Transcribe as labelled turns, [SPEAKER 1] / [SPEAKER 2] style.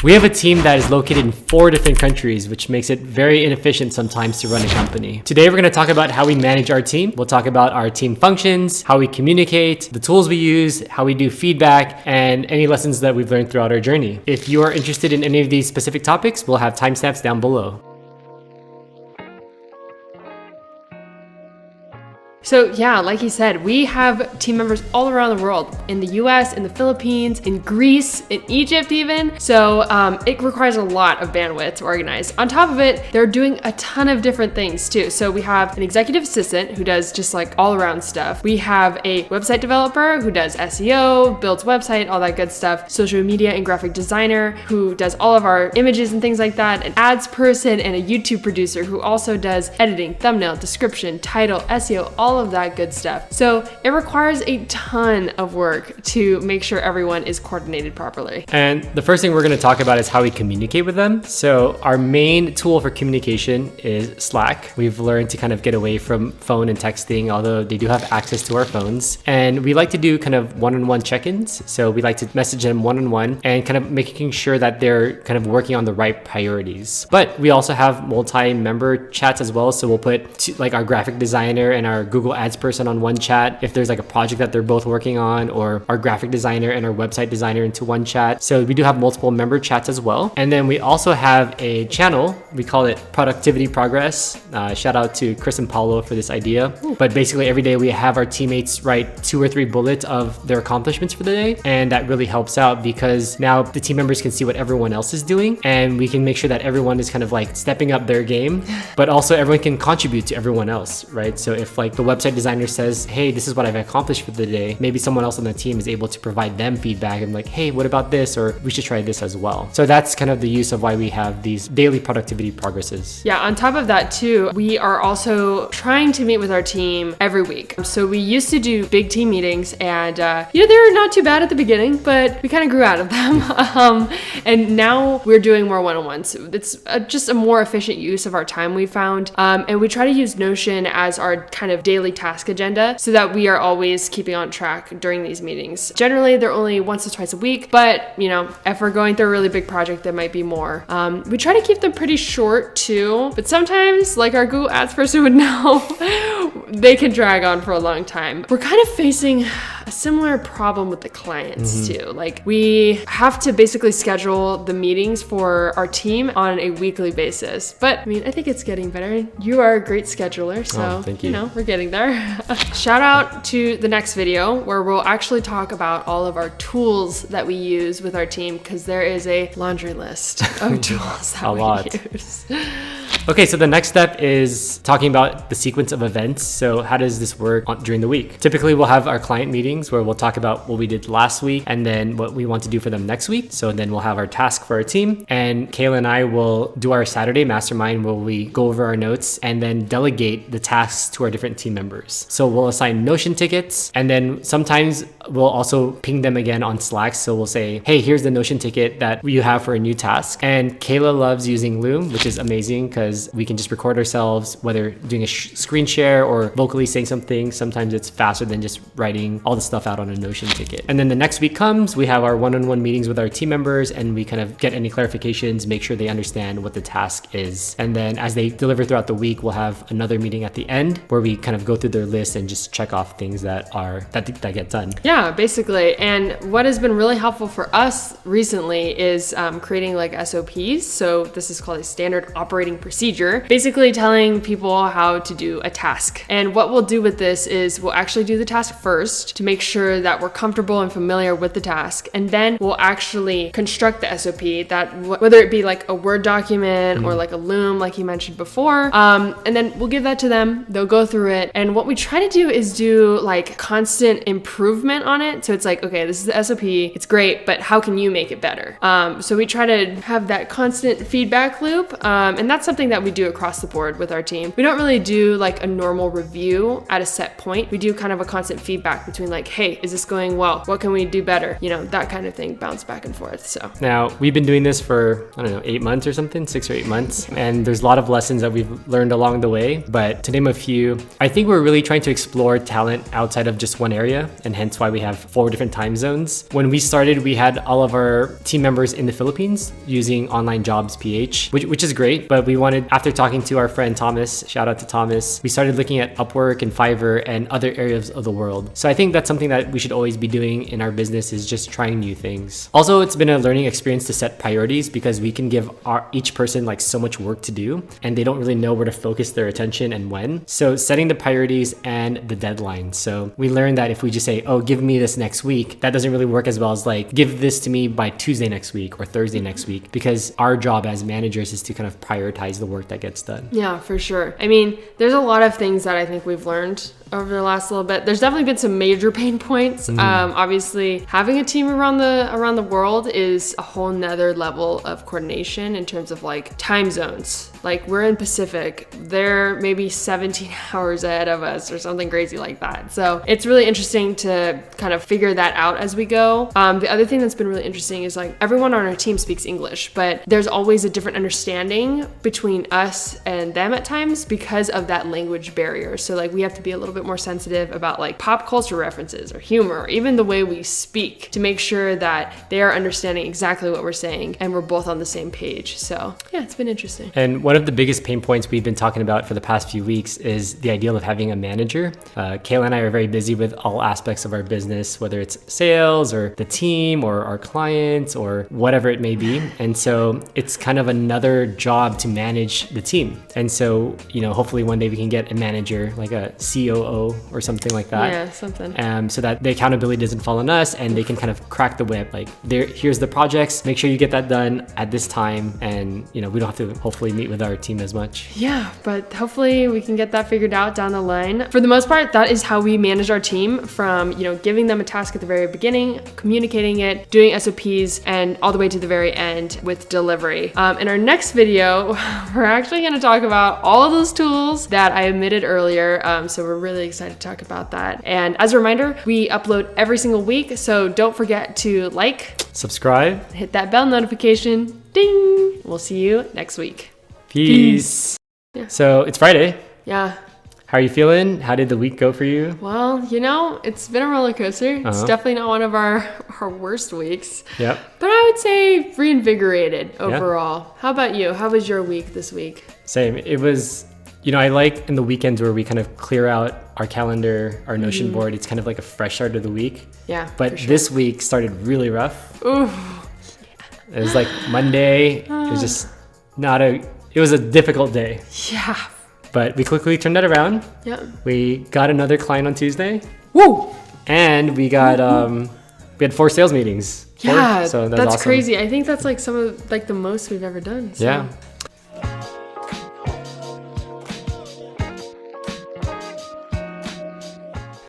[SPEAKER 1] We have a team that is located in 4 different countries, which makes it very inefficient sometimes to run a company. Today, we're going to talk about how we manage our team. We'll talk about our team functions, how we communicate, the tools we use, how we do feedback, and any lessons that we've learned throughout our journey. If you are interested in any of these specific topics, we'll have timestamps down below.
[SPEAKER 2] So yeah, like he said, we have team members all around the world, in the US, in the Philippines, in Greece, in Egypt even. So it requires a lot of bandwidth to organize. On top of it, they're doing a ton of different things too. So we have an executive assistant who does just like all around stuff. We have a website developer who does SEO, builds website, all that good stuff. Social media and graphic designer who does all of our images and things like that. An ads person and a YouTube producer who also does editing, thumbnail, description, title, SEO, all of that good stuff. So it requires a ton of work to make sure everyone is coordinated properly.
[SPEAKER 1] And the first thing we're going to talk about is how we communicate with them. So our main tool for communication is Slack. We've learned to kind of get away from phone and texting, although they do have access to our phones. And we like to do kind of one-on-one check-ins. So we like to message them one-on-one and kind of making sure that they're kind of working on the right priorities. But we also have multi-member chats as well. So we'll put like our graphic designer and our Google Ads person on one chat if there's like a project that they're both working on, or our graphic designer and our website designer into one chat. So we do have multiple member chats as well. And then we also have a channel, we call it Productivity Progress. Shout out to Chris and Paulo for this idea. But basically every day we have our teammates write 2 or 3 bullets of their accomplishments for the day. And that really helps out because now the team members can see what everyone else is doing, and we can make sure that everyone is kind of like stepping up their game, but also everyone can contribute to everyone else, right? So if like the website designer says, hey, this is what I've accomplished for the day, maybe someone else on the team is able to provide them feedback and like, hey, what about this? Or we should try this as well. So that's kind of the use of why we have these daily productivity progresses.
[SPEAKER 2] Yeah, on top of that too, we are also trying to meet with our team every week. So we used to do big team meetings and they were not too bad at the beginning, but we kind of grew out of them. And now we're doing more one-on-ones. It's just a more efficient use of our time, we found. And we try to use Notion as our kind of daily task agenda so that we are always keeping on track during these meetings. Generally, they're only once or twice a week, but you know, if we're going through a really big project, there might be more. We try to keep them pretty short too, but sometimes, like our Google Ads person would know, they can drag on for a long time. We're kind of facing a similar problem with the clients too. Like we have to basically schedule the meetings for our team on a weekly basis. But I mean, I think it's getting better. You are a great scheduler, so
[SPEAKER 1] thank you.
[SPEAKER 2] You know, we're getting there. Shout out to the next video where we'll actually talk about all of our tools that we use with our team, because there is a laundry list of tools that we use.
[SPEAKER 1] Okay, so the next step is talking about the sequence of events. So how does this work during the week? Typically, we'll have our client meetings where we'll talk about what we did last week and then what we want to do for them next week. So then we'll have our task for our team, and Kayla and I will do our Saturday mastermind where we go over our notes and then delegate the tasks to our different team members. So we'll assign Notion tickets, and then sometimes we'll also ping them again on Slack. So we'll say, hey, here's the Notion ticket that you have for a new task. And Kayla loves using Loom, which is amazing because we can just record ourselves, whether doing a screen share or vocally saying something. Sometimes it's faster than just writing all the stuff out on a Notion ticket. And then the next week comes, we have our one-on-one meetings with our team members, and we kind of get any clarifications, make sure they understand what the task is. And then as they deliver throughout the week, we'll have another meeting at the end where we kind of go through their list and just check off things that get done.
[SPEAKER 2] Yeah, basically. And what has been really helpful for us recently is creating like SOPs. So this is called a standard operating procedure, basically telling people how to do a task. And what we'll do with this is we'll actually do the task first to make sure that we're comfortable and familiar with the task. And then we'll actually construct the SOP that whether it be like a Word document or like a Loom, like you mentioned before. And then we'll give that to them. They'll go through it. And what we try to do is do like constant improvement on it. So it's like, okay, this is the SOP. It's great, but how can you make it better? So we try to have that constant feedback loop. And that's something something that we do across the board with our team. We don't really do like a normal review at a set point. We do kind of a constant feedback between like, hey, is this going well? What can we do better? You know, that kind of thing, bounce back and forth. So
[SPEAKER 1] now we've been doing this for, I don't know, 8 months or something, 6 or 8 months. And there's a lot of lessons that we've learned along the way. But to name a few, I think we're really trying to explore talent outside of just one area, and hence why we have 4 different time zones. When we started, we had all of our team members in the Philippines using Online Jobs PH, which is great. But we wanted, after talking to our friend Thomas, shout out to Thomas, we started looking at Upwork and Fiverr and other areas of the world. So I think that's something that we should always be doing in our business, is just trying new things. Also, it's been a learning experience to set priorities, because we can give each person like so much work to do, and they don't really know where to focus their attention and when. So setting the priorities and the deadline. So we learned that if we just say, oh, give me this next week, that doesn't really work as well as like, give this to me by Tuesday next week or Thursday next week, because our job as managers is to kind of prioritize the work that gets done. Yeah,
[SPEAKER 2] for sure. I mean, there's a lot of things that I think we've learned over the last little bit. There's definitely been some major pain points. Obviously, having a team around the world is a whole nother level of coordination in terms of like time zones. Like, we're in Pacific, they're maybe 17 hours ahead of us or something crazy like that. So it's really interesting to kind of figure that out as we go. The other thing that's been really interesting is like, everyone on our team speaks English, but there's always a different understanding between us and them at times because of that language barrier. So like, we have to be a little bit more sensitive about like pop culture references or humor, or even the way we speak, to make sure that they are understanding exactly what we're saying and we're both on the same page. So yeah, it's been interesting.
[SPEAKER 1] And one of the biggest pain points we've been talking about for the past few weeks is the ideal of having a manager. Kayla and I are very busy with all aspects of our business, whether it's sales or the team or our clients or whatever it may be. And so it's kind of another job to manage the team. And so, you know, hopefully one day we can get a manager, like a COO or something like that.
[SPEAKER 2] Yeah, something.
[SPEAKER 1] So that the accountability doesn't fall on us, and they can kind of crack the whip. Like, here's the projects, make sure you get that done at this time. And, you know, we don't have to hopefully meet with our team as much.
[SPEAKER 2] Yeah, but hopefully we can get that figured out down the line. For the most part, that is how we manage our team, from, you know, giving them a task at the very beginning, communicating it, doing SOPs, and all the way to the very end with delivery. In our next video, we're actually going to talk about all of those tools that I omitted earlier. So we're really excited to talk about that. And as a reminder, we upload every single week, so don't forget to like,
[SPEAKER 1] subscribe,
[SPEAKER 2] hit that bell notification, ding. We'll see you next week.
[SPEAKER 1] Peace. Yeah. So it's Friday.
[SPEAKER 2] Yeah.
[SPEAKER 1] How are you feeling? How did the week go for you?
[SPEAKER 2] Well, you know, it's been a roller coaster. It's definitely not one of our worst weeks.
[SPEAKER 1] Yep.
[SPEAKER 2] But I would say reinvigorated overall. Yeah. How about you? How was your week this week?
[SPEAKER 1] Same. It was, you know, I like in the weekends where we kind of clear out our calendar, our Notion board. It's kind of like a fresh start of the week.
[SPEAKER 2] Yeah.
[SPEAKER 1] But this week started really rough.
[SPEAKER 2] Ooh.
[SPEAKER 1] It was like Monday. It was just it was a difficult day.
[SPEAKER 2] Yeah.
[SPEAKER 1] But we quickly turned that around.
[SPEAKER 2] Yeah.
[SPEAKER 1] We got another client on Tuesday.
[SPEAKER 2] Woo!
[SPEAKER 1] And we got we had 4 sales meetings.
[SPEAKER 2] Yeah,
[SPEAKER 1] so
[SPEAKER 2] that's
[SPEAKER 1] awesome.
[SPEAKER 2] Crazy. I think that's like some of like the most we've ever done. So.
[SPEAKER 1] Yeah.